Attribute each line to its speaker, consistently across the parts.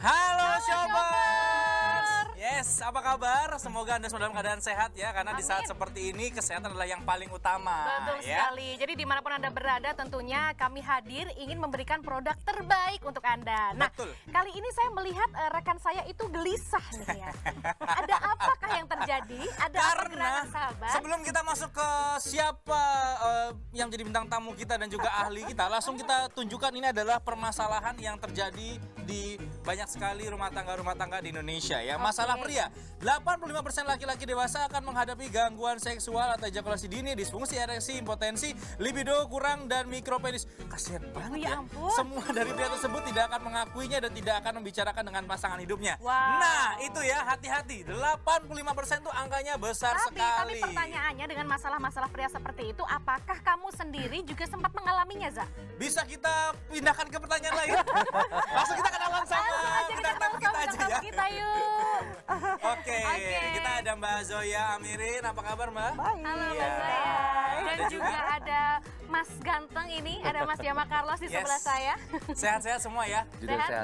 Speaker 1: Halo Shopers! Yes, apa kabar? Semoga Anda semua dalam keadaan sehat ya, karena di saat seperti ini kesehatan adalah yang paling utama.
Speaker 2: Betul sekali. Jadi dimanapun Anda berada, tentunya kami hadir ingin memberikan produk terbaik untuk Anda. Nah, kali ini saya melihat rekan saya itu gelisah nih ya. Ada apakah yang terjadi? Ada
Speaker 1: Karena sebelum kita masuk ke siapa yang jadi bintang tamu kita dan juga ahli kita, langsung kita tunjukkan ini adalah permasalahan yang terjadi di banyak sekali rumah tangga di Indonesia ya. Masalah pria, 85% laki-laki dewasa akan menghadapi gangguan seksual atau ejakulasi dini, disfungsi ereksi, impotensi, libido kurang, dan mikropenis. Kasihan banget ya. Semua dari pria tersebut tidak akan mengakuinya dan tidak akan membicarakan dengan pasangan hidupnya. Nah itu ya, hati-hati, 85% tuh angkanya besar sekali.
Speaker 2: Tapi pertanyaannya, dengan masalah-masalah pria seperti itu, apakah kamu sendiri juga sempat mengalaminya, Za?
Speaker 1: Bisa kita pindahkan ke pertanyaan lain? Langsung kita kenalan sama bintang tamu kita aja ya.
Speaker 2: Kita yuk.
Speaker 1: Oke, kita ada Mbak Zoya Amirin. Apa kabar Mbak?
Speaker 2: Baik. Halo Mbak Zoya. Dan juga ada Mas Ganteng ini, ada Mas Yama Carlos di sebelah saya.
Speaker 1: Sehat-sehat semua ya?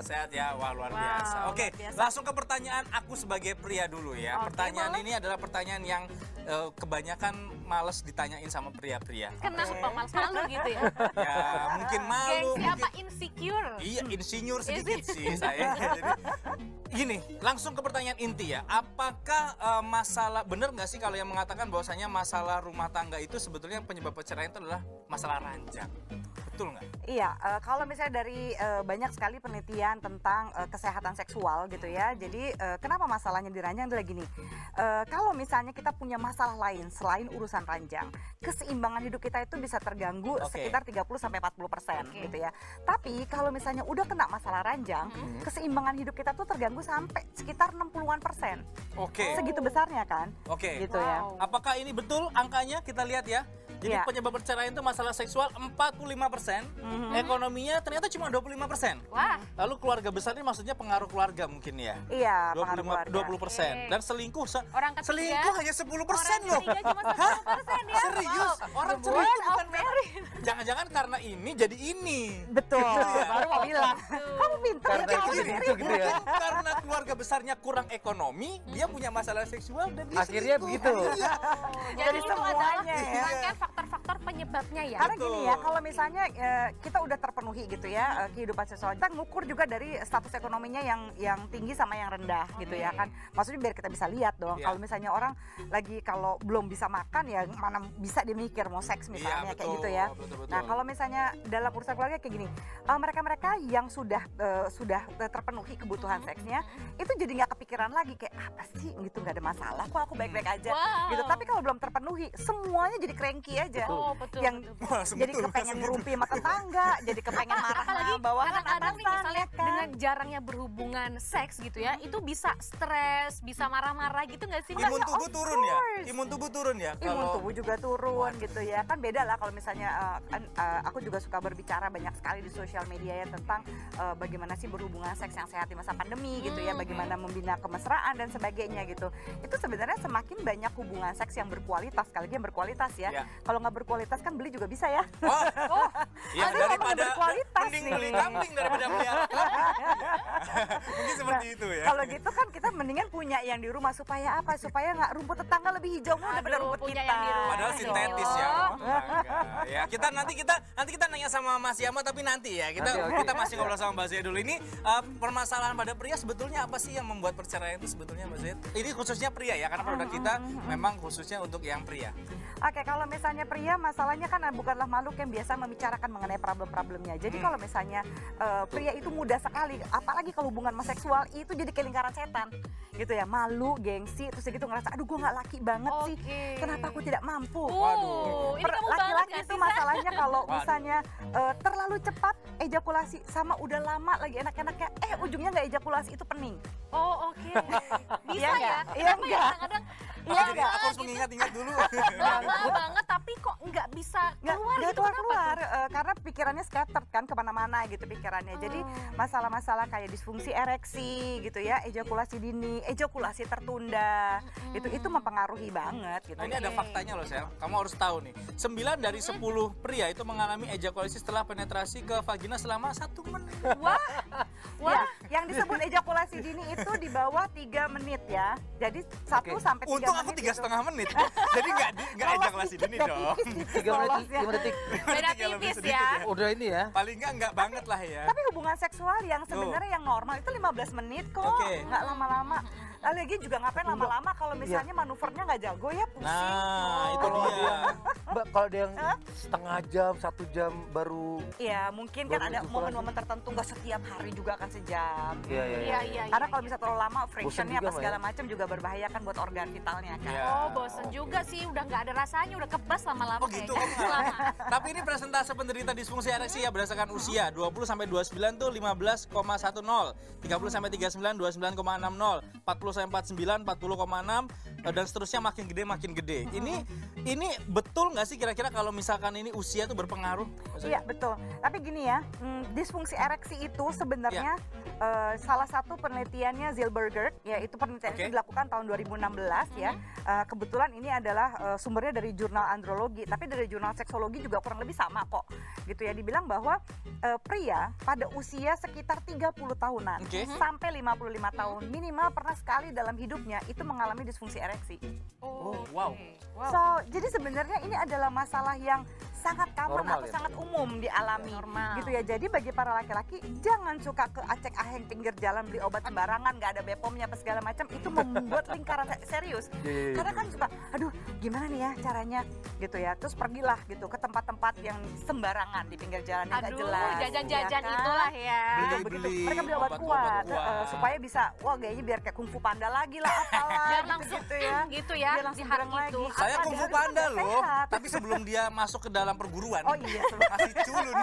Speaker 3: Sehat
Speaker 1: ya, wah luar biasa. Oke, langsung ke pertanyaan aku sebagai pria dulu ya. Pertanyaan ini adalah pertanyaan yang kebanyakan males ditanyain sama pria-pria.
Speaker 2: Kenapa malu gitu ya?
Speaker 1: Ya mungkin malu.
Speaker 2: Gengsi apa? Insecure?
Speaker 1: Iya, insinyur sedikit sih saya. Jadi, gini, langsung ke pertanyaan inti ya. Apakah masalah, bener nggak sih kalau yang mengatakan bahwasanya masalah rumah tangga itu sebetulnya penyebab perceraian itu adalah masalah ranjang? Betul nggak?
Speaker 3: Iya, kalau misalnya dari banyak sekali penelitian tentang kesehatan seksual gitu ya. Jadi kenapa masalahnya di ranjang adalah gini. Kalau misalnya kita punya masalah lain selain urusan ranjang, keseimbangan hidup kita itu bisa terganggu sekitar 30-40% gitu ya. Tapi kalau misalnya udah kena masalah ranjang, keseimbangan hidup kita tuh terganggu sampai sekitar 60-an%. Segitu besarnya kan? Gitu ya.
Speaker 1: Apakah ini betul angkanya? Kita lihat ya. Jadi penyebab perceraian itu masalah seksual 45%, ekonominya ternyata cuma 25%.
Speaker 2: Wah.
Speaker 1: Lalu keluarga besar ini maksudnya pengaruh keluarga mungkin ya?
Speaker 3: Iya, pengaruh keluarga.
Speaker 1: 20%. Dan selingkuh,
Speaker 2: orang ketiga,
Speaker 1: selingkuh hanya 10% loh.
Speaker 2: Orang ketiga cuma 10% ya?
Speaker 1: Serius? Orang selingkuh bukan jangan-jangan karena ini jadi ini.
Speaker 3: Betul, baru mau bilang. Kamu pintar
Speaker 1: ya, gitu ya. Karena keluarga besarnya kurang ekonomi, dia punya masalah seksual dan dia
Speaker 3: akhirnya begitu.
Speaker 2: Jadi semuanya ya. Faktor-faktor penyebabnya ya.
Speaker 3: Karena gini ya, kalau misalnya kita udah terpenuhi gitu ya kehidupan seksual, kita ngukur juga dari status ekonominya yang tinggi sama yang rendah gitu ya kan. Maksudnya biar kita bisa lihat dong. Kalau misalnya orang lagi kalau belum bisa makan ya mana bisa dia mikir mau seks misalnya kayak gitu ya. Nah kalau misalnya dalam urusan keluarga kayak gini, mereka-mereka yang sudah terpenuhi kebutuhan seksnya itu jadi nggak kepikiran lagi kayak apa sih gitu, nggak ada masalah kok aku baik-baik aja gitu. Tapi kalau belum terpenuhi semuanya jadi cranky aja. Jadi kepengen ngerumpi sama tetangga, jadi kepengen marah sama bawahan
Speaker 2: kadang-kadang nih misalnya
Speaker 3: kan?
Speaker 2: dengan jarangnya berhubungan seks gitu ya, itu bisa stres, bisa marah-marah gitu nggak sih?
Speaker 1: Imun tubuh turun ya? Imun tubuh turun ya?
Speaker 3: Imun tubuh juga turun gitu ya. Kan beda lah kalau misalnya aku juga suka berbicara banyak sekali di sosial media ya tentang bagaimana sih berhubungan seks yang sehat di masa pandemi gitu ya, bagaimana membina kemesraan dan sebagainya gitu. Itu sebenarnya semakin banyak hubungan seks yang berkualitas, sekali lagi yang berkualitas ya. Kalau nggak berkualitas kan beli juga bisa ya.
Speaker 1: Ya daripada
Speaker 3: berkualitas
Speaker 1: mending beli kambing daripada melihara kambing. Mungkin seperti itu ya.
Speaker 3: Kalau gitu kan kita mendingan punya yang di rumah supaya apa? Supaya nggak rumput tetangga lebih hijau daripada rumput kita.
Speaker 1: Padahal sintetis ya. Ya nanti kita nanya sama Mas Yama, tapi nanti ya kita masih ngobrol sama Mbak Zoya dulu. Ini permasalahan pada pria sebetulnya apa sih yang membuat perceraian itu sebetulnya Mbak Zoya? Ini khususnya pria ya, karena produk kita memang khususnya untuk yang pria.
Speaker 3: Oke, kalau misalnya pria masalahnya kan bukanlah makhluk yang biasa membicarakan mengenai problem-problemnya. Jadi kalau misalnya pria itu mudah sekali, apalagi kalau hubungan seksual itu jadi kayak lingkaran setan gitu ya, malu, gengsi, terus gitu ngerasa aduh gue nggak laki banget sih, kenapa aku tidak mampu.
Speaker 2: Waduh,
Speaker 3: laki-laki itu masalahnya kalau misalnya terlalu cepat ejakulasi sama udah lama lagi enak-enaknya ujungnya nggak ejakulasi, itu pening.
Speaker 2: Bisa ya?
Speaker 3: Iya enggak?
Speaker 2: Kadang-kadang
Speaker 1: jadi aku harus mengingat-ingat dulu.
Speaker 2: Lama banget tapi kok nggak bisa keluar gitu.
Speaker 3: Keluar karena pikirannya scattered kan kemana-mana gitu pikirannya. Jadi masalah-masalah kayak disfungsi ereksi gitu ya, ejakulasi dini, ejakulasi tertunda, itu mempengaruhi banget gitu.
Speaker 1: Nah, ini ada faktanya loh Sel, kamu harus tahu nih, 9 dari 10 pria itu mengalami ejakulasi setelah penetrasi ke vagina selama 1 menit.
Speaker 2: Wah,
Speaker 3: Yang disebut ejakulasi dini itu di bawah 3 menit ya. Jadi 1 sampai 3 menit.
Speaker 1: Untung aku 3,5 menit. Jadi nggak ejakulasi dini dong.
Speaker 4: 3 menit, 5 detik.
Speaker 2: Beda tipis ya.
Speaker 4: Udah ini ya.
Speaker 1: Paling nggak banget lah ya.
Speaker 3: Tapi hubungan seksual yang sebenarnya yang normal itu 15 menit kok, nggak lama-lama. Lagi juga ngapain lama-lama kalau misalnya manuvernya nggak jago ya pusing.
Speaker 1: Nah, itu dia.
Speaker 4: Mbak, kalau ada yang setengah jam, 1 jam baru.
Speaker 3: Iya, mungkin kan
Speaker 4: Baru
Speaker 3: ada
Speaker 4: itu
Speaker 3: momen-momen tertentu nggak setiap hari juga akan sejam.
Speaker 4: Iya.
Speaker 3: Karena kalau bisa terlalu lama frictionnya
Speaker 4: juga,
Speaker 3: apa segala macam juga berbahaya kan buat organ vitalnya kan.
Speaker 1: Iya.
Speaker 2: Oh, bosen juga sih, udah nggak ada rasanya, udah kebas lama-lama
Speaker 1: Oh gitu,
Speaker 2: kayaknya.
Speaker 1: Tapi ini persentase penderita disfungsi ereksi ya berdasarkan usia. 20 sampai 29 tuh 15,10, 30 sampai 39 29,60, 40 sampai 49 40,6 dan seterusnya makin gede. Ini betul nggak sih kira-kira kalau misalkan ini usia tuh berpengaruh?
Speaker 3: Iya betul. Tapi gini ya, disfungsi ereksi itu sebenarnya salah satu penelitiannya Zilberger, yaitu penelitian itu dilakukan tahun 2016 ya. Kebetulan ini adalah sumbernya dari jurnal andrologi, tapi dari jurnal seksologi juga kurang lebih sama kok. Gitu ya, dibilang bahwa pria pada usia sekitar 30 tahunan sampai 55 tahun minimal pernah sekali dalam hidupnya itu mengalami disfungsi ereksi.
Speaker 1: Wow.
Speaker 3: So, jadi sebenarnya ini adalah masalah yang sangat common
Speaker 4: Normal
Speaker 3: atau
Speaker 4: ya?
Speaker 3: sangat umum dialami. Gitu ya. Jadi bagi para laki-laki jangan suka ke acek aheng pinggir jalan beli obat sembarangan, nggak ada BPOM-nya apa segala macam, itu membuat lingkaran serius. Karena kan suka, aduh gimana nih ya caranya gitu ya. Terus pergilah gitu ke tempat-tempat yang sembarangan di pinggir jalan yang nggak jelas.
Speaker 2: Jajan-jajan
Speaker 3: ya kan?
Speaker 2: itulah ya.
Speaker 1: Beli
Speaker 3: Mereka beli obat kuat supaya bisa, wah kayaknya biar kayak kungfu panda lagi lah apalah
Speaker 2: Biar langsung
Speaker 3: gitu ya.
Speaker 2: gitu ya,
Speaker 3: Biar langsung
Speaker 2: di hari
Speaker 3: gereng
Speaker 2: itu.
Speaker 3: lagi.
Speaker 1: Saya
Speaker 3: Apa,
Speaker 1: kungfu
Speaker 3: harus
Speaker 1: panda
Speaker 3: sampai
Speaker 1: loh,
Speaker 3: sehat.
Speaker 1: tapi sebelum dia masuk ke dalam perguruan.
Speaker 3: Oh iya,
Speaker 1: Masih culun.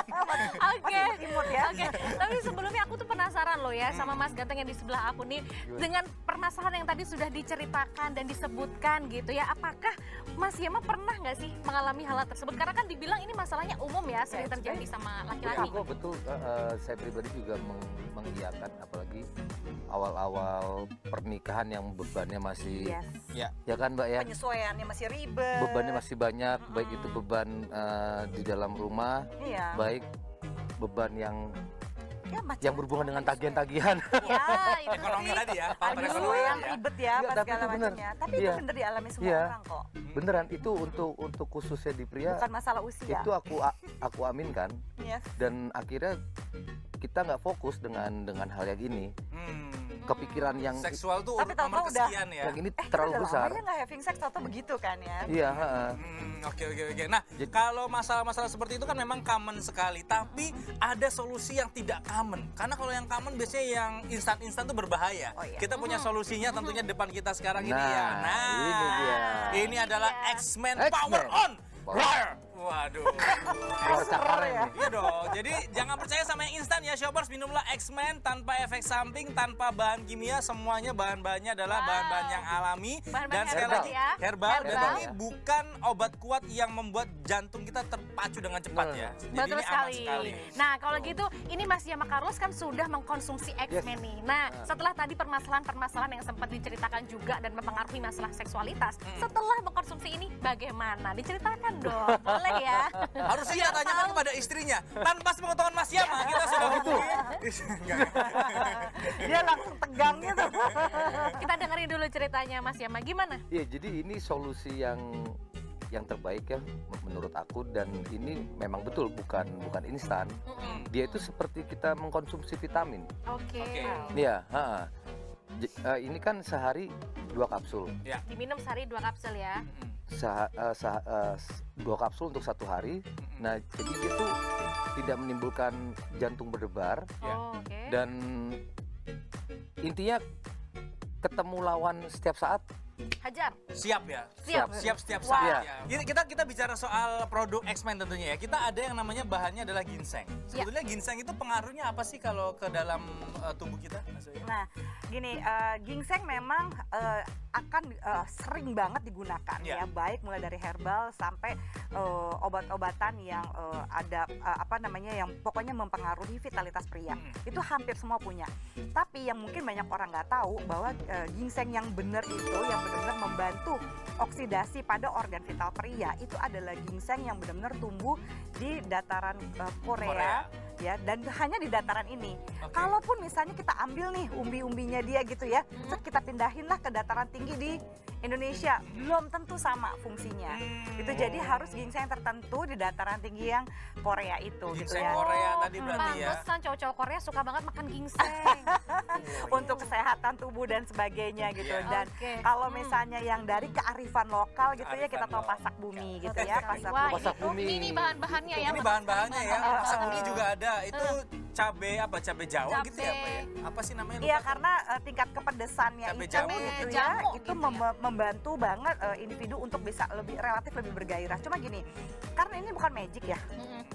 Speaker 2: Oke.
Speaker 3: imut ya.
Speaker 2: Oke, tapi sebelumnya aku tuh penasaran loh ya sama Mas Ganteng yang di sebelah aku nih, dengan permasalahan yang tadi sudah diceritakan dan disebutkan gitu ya, apakah Mas Yama pernah nggak sih mengalami hal tersebut? Karena kan dibilang ini masalahnya umum ya, sering terjadi sama laki-laki.
Speaker 4: Aku betul, saya pribadi juga mengiyakan, apalagi awal-awal pernikahan yang bebannya masih, ya kan Mbak ya,
Speaker 3: Penyesuaiannya masih ribet.
Speaker 4: bebannya masih banyak, baik itu beban di dalam rumah, baik beban yang berhubungan dengan tagihan-tagihan.
Speaker 2: Ya, itu
Speaker 1: Ekonomi
Speaker 2: sih.
Speaker 1: tadi ya, faktor ekonomi
Speaker 3: Penyesuaian
Speaker 1: ya.
Speaker 3: ribet ya,
Speaker 4: Enggak,
Speaker 3: apa
Speaker 4: tapi
Speaker 3: segala
Speaker 4: itu benar.
Speaker 3: macamnya. Tapi itu
Speaker 4: Iya.
Speaker 3: bener dialami semua
Speaker 4: Iya.
Speaker 3: orang kok.
Speaker 4: Beneran itu untuk khususnya di pria,
Speaker 3: Bukan masalah usia.
Speaker 4: itu aku aminkan,
Speaker 3: Yes.
Speaker 4: dan akhirnya kita nggak fokus dengan hal yang ini. Kepikiran yang
Speaker 1: Seksual tuh
Speaker 3: Tapi
Speaker 1: nomor
Speaker 3: tahu-tahu udah.
Speaker 1: kesekian ya.
Speaker 4: yang ini
Speaker 3: Kita
Speaker 4: terlalu
Speaker 3: udah
Speaker 4: besar.
Speaker 3: lama ya nggak having sex atau begitu kan ya.
Speaker 4: Iya,
Speaker 1: Oke. Nah, kalau masalah-masalah seperti itu kan memang common sekali, tapi ada solusi yang tidak common. Karena kalau yang common biasanya yang instan-instan tuh berbahaya.
Speaker 3: Oh, iya.
Speaker 1: Kita punya solusinya tentunya depan kita sekarang ini
Speaker 4: Nah,
Speaker 1: ya.
Speaker 4: ini dia.
Speaker 1: Ini adalah X-Men Power On. Roar. Waduh.
Speaker 4: Keluar cakaran nih.
Speaker 1: Iya dong. Jadi jangan percaya sama yang instan ya, shoppers. Minumlah X-Men tanpa efek samping, tanpa bahan kimia. Semuanya bahan-bahannya adalah bahan-bahan yang alami.
Speaker 2: Bahan-bahan
Speaker 1: Dan sekali
Speaker 2: herbal
Speaker 1: lagi
Speaker 2: ya.
Speaker 1: herbal. Dan
Speaker 2: Herbal.
Speaker 1: ini bukan obat kuat yang membuat jantung kita terpacu dengan cepat ya. Jadi
Speaker 2: Betul
Speaker 1: ini aman
Speaker 2: sekali.
Speaker 1: sekali.
Speaker 2: Nah, kalau gitu ini Mas Yama Carlos kan sudah mengkonsumsi X-Men nih. Nah, setelah tadi permasalahan-permasalahan yang sempat diceritakan juga dan mempengaruhi masalah seksualitas, setelah mengkonsumsi ini bagaimana? Diceritakan dong. Boleh ya?
Speaker 1: Harusnya kita tanyakan kepada istrinya. Tanpa sepengetahuan Mas Yama, kita sudah hubungi.
Speaker 3: Dia langsung tegang gitu.
Speaker 2: Kita dengerin dulu ceritanya Mas Yama. Gimana?
Speaker 4: Iya, jadi ini solusi yang terbaik ya menurut aku, dan ini memang betul bukan instan. Dia itu seperti kita mengkonsumsi vitamin.
Speaker 2: Oke.
Speaker 4: Iya, ini kan sehari 2 kapsul.
Speaker 2: Diminum sehari 2 kapsul ya.
Speaker 4: 2 kapsul untuk 1 hari. Nah, jadi itu tidak menimbulkan jantung berdebar,
Speaker 2: Oh, oke.
Speaker 4: dan intinya ketemu lawan setiap saat.
Speaker 2: Hajar.
Speaker 1: Siap ya?
Speaker 2: Siap.
Speaker 1: Setiap
Speaker 2: Wah.
Speaker 1: saat ya. Ini kita bicara soal produk X-Men tentunya ya. Kita ada yang namanya bahannya adalah ginseng. Sebetulnya ginseng itu pengaruhnya apa sih kalau ke dalam tubuh kita?
Speaker 3: Nah, gini, ginseng memang akan sering banget digunakan ya, baik mulai dari herbal sampai obat-obatan yang ada yang pokoknya mempengaruhi vitalitas pria. Itu hampir semua punya. Tapi yang mungkin banyak orang nggak tahu bahwa ginseng yang benar itu, yang benar-benar membantu oksidasi pada organ vital pria, itu adalah ginseng yang benar-benar tumbuh di dataran Korea. ya, dan hanya di dataran ini. Kalaupun misalnya kita ambil nih umbi-umbinya dia gitu ya, terus kita pindahin lah ke dataran tinggi di Indonesia, belum tentu sama fungsinya. Itu jadi harus ginseng tertentu di dataran tinggi yang Korea itu gitu
Speaker 1: Ginseng
Speaker 3: ya.
Speaker 1: Korea tadi berarti ya.
Speaker 2: Pantesan cowok-cowok Korea suka banget makan ginseng.
Speaker 3: Untuk kesehatan tubuh dan sebagainya gitu.
Speaker 1: Iya.
Speaker 3: Dan
Speaker 2: Oke.
Speaker 3: kalau misalnya yang dari kearifan lokal gitu ya, kita tahu
Speaker 1: Kearifan
Speaker 3: pasak bumi gitu ya, pasak
Speaker 2: Wah,
Speaker 3: bumi.
Speaker 4: Pasak
Speaker 2: itu
Speaker 4: bumi.
Speaker 2: ini bahan-bahannya ya.
Speaker 1: Ini bahan-bahannya ya. Masak bumi juga ada. Itu cabe apa? Cabe Jawa gitu ya, Pak ya? Apa sih namanya?
Speaker 3: Iya,
Speaker 1: Lupa.
Speaker 3: karena tingkat kepedesannya
Speaker 1: Cabai
Speaker 3: itu
Speaker 1: Jawa.
Speaker 3: gitu ya,
Speaker 2: Jambu
Speaker 3: itu
Speaker 2: gitu ya.
Speaker 3: membantu banget individu untuk bisa relatif lebih bergairah. Cuma gini, karena ini bukan magic ya,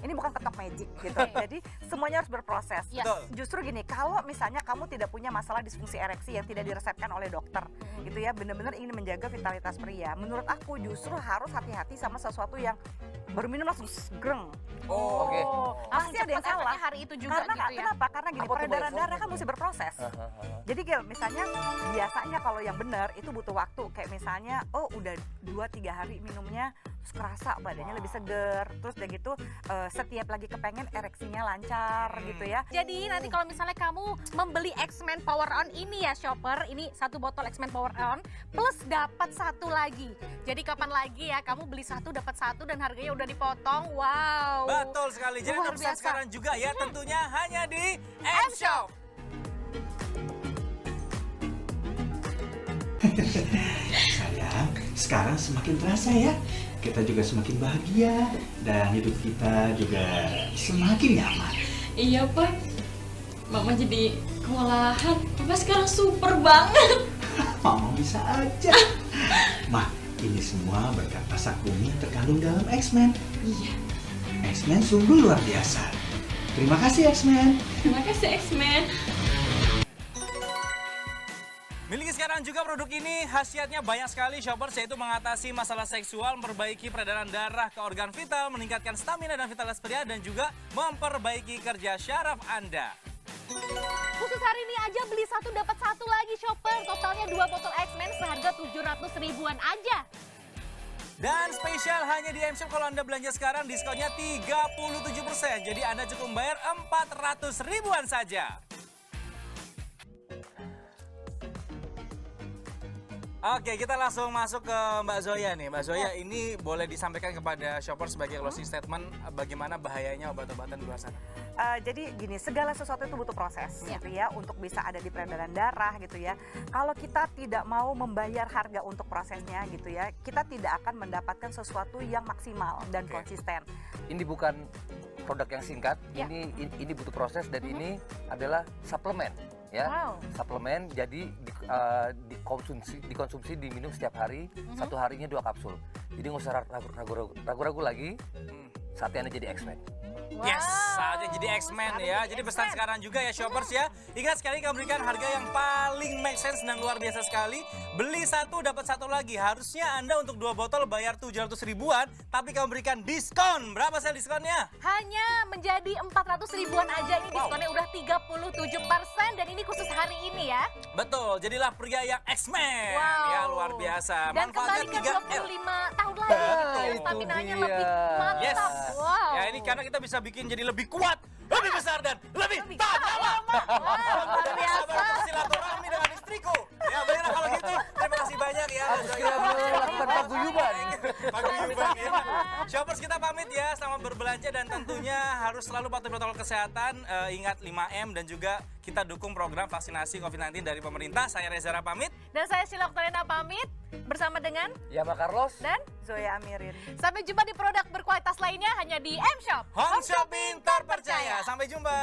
Speaker 3: ini bukan ketok magic gitu. Jadi semuanya harus berproses.
Speaker 2: Yes.
Speaker 1: Betul.
Speaker 3: Justru gini, kalau misalnya kamu tidak punya masalah disfungsi ereksi yang tidak diresepkan oleh dokter, gitu ya, benar-benar ingin menjaga vitalitas pria, menurut aku justru harus hati-hati sama sesuatu yang baru minum langsung greng.
Speaker 1: Oh,
Speaker 4: Oke.
Speaker 2: Langsung
Speaker 3: Pasti ada yang
Speaker 2: cepet
Speaker 3: salah.
Speaker 2: efeknya hari itu juga
Speaker 3: Karena
Speaker 2: gitu ya.
Speaker 3: kenapa? Karena gini,
Speaker 4: Apa tuh,
Speaker 3: peredaran
Speaker 4: Mbak?
Speaker 3: darah kan mesti berproses. Jadi Gil, misalnya biasanya kalau yang benar itu butuh waktu. Kayak misalnya, oh udah 2-3 hari minumnya, terus kerasa badannya lebih seger. Terus udah gitu, setiap lagi kepengen ereksinya lancar gitu ya.
Speaker 2: Jadi nanti kalau misalnya kamu membeli X-Men Power On ini ya shopper, ini satu botol X-Men Power On plus dapat satu lagi. Jadi kapan lagi ya kamu beli satu dapat satu dan harganya udah dipotong. Wow.
Speaker 1: betul sekali. Jadi
Speaker 2: Luar
Speaker 1: pesan
Speaker 2: biasa.
Speaker 1: sekarang juga ya, tentunya hanya di M-Shop.
Speaker 5: Sayang, sekarang semakin terasa ya. Kita juga semakin bahagia dan hidup kita juga semakin nyaman.
Speaker 6: Iya, Pak. Mama jadi kewalahan. Papa sekarang super banget.
Speaker 5: Mama bisa aja. Mah, ini semua berkat pasak bumi yang terkandung dalam X-Men.
Speaker 6: Iya.
Speaker 5: X-Men sungguh luar biasa. Terima kasih X-Men.
Speaker 6: Terima kasih, X-Men.
Speaker 1: Miliki sekarang juga produk ini, khasiatnya banyak sekali shoppers, yaitu mengatasi masalah seksual, memperbaiki peredaran darah ke organ vital, meningkatkan stamina dan vitalitas pria, dan juga memperbaiki kerja syaraf Anda.
Speaker 2: Khusus hari ini aja beli satu dapat satu lagi shopper. Totalnya 2 botol X-Men seharga 700 ribuan aja.
Speaker 1: Dan spesial hanya di M-Shop, kalau Anda belanja sekarang diskonnya 37%. Jadi Anda cukup bayar 400 ribuan saja. Oke, kita langsung masuk ke Mbak Zoya nih. Mbak Zoya, ini boleh disampaikan kepada shopper sebagai closing statement bagaimana bahayanya obat-obatan di luar sana?
Speaker 3: Jadi gini, segala sesuatu itu butuh proses gitu ya untuk bisa ada di peredaran darah gitu ya. Kalau kita tidak mau membayar harga untuk prosesnya gitu ya, kita tidak akan mendapatkan sesuatu yang maksimal dan konsisten.
Speaker 4: Ini bukan produk yang singkat,
Speaker 2: Ya.
Speaker 4: ini butuh proses dan ini adalah suplemen ya.
Speaker 2: Wow.
Speaker 4: Suplemen jadi dikonsumsi diminum setiap hari, satu harinya 2 kapsul. Jadi nggak usah ragu-ragu lagi, saatnya Anda jadi X-Men.
Speaker 1: Yes, saatnya jadi X-Men ya. Jadi pesan sekarang juga ya shoppers ya. Ingat sekali kami berikan harga yang paling make sense dan luar biasa sekali. Beli satu dapat satu lagi. Harusnya Anda untuk 2 botol bayar 700 ribuan, tapi kami berikan diskon. Berapa sel diskonnya?
Speaker 2: Hanya menjadi 400 ribuan aja. Ini diskonnya udah 37% dan ini khusus hari ini ya.
Speaker 1: Betul, jadilah pria yang X-Men.
Speaker 2: Wow.
Speaker 1: Ya luar biasa.
Speaker 2: Dan
Speaker 1: Manfaatnya
Speaker 2: kembali ke
Speaker 1: 3L.
Speaker 2: 25 tahun lagi gitu ya.
Speaker 4: itu
Speaker 2: Staminanya
Speaker 4: dia.
Speaker 2: lebih mantap.
Speaker 1: Yes.
Speaker 2: Wow.
Speaker 1: Ya ini karena kita bisa bikin jadi lebih kuat, lebih besar dan lebih tajam.
Speaker 2: Wow, luar biasa.
Speaker 1: Silaturahmi dengan istriku. Ya baiklah kalau gitu. Terima kasih banyak ya.
Speaker 4: Harus segera melakukan paguyuban.
Speaker 1: Paguyuban ya. Shoppers kita pamit ya, selamat berbelanja dan tentunya harus selalu patuhi protokol kesehatan. Ingat 5M dan juga kita dukung program vaksinasi COVID-19 dari pemerintah. Saya Reza Ra pamit.
Speaker 2: Dan saya Sheila Oktaviana pamit bersama dengan
Speaker 4: Yama Carlos.
Speaker 2: dan
Speaker 3: Zoya Amirin.
Speaker 2: sampai jumpa di produk berkualitas lainnya hanya di M-Shop.
Speaker 1: Home Shopping terpercaya. Sampai jumpa.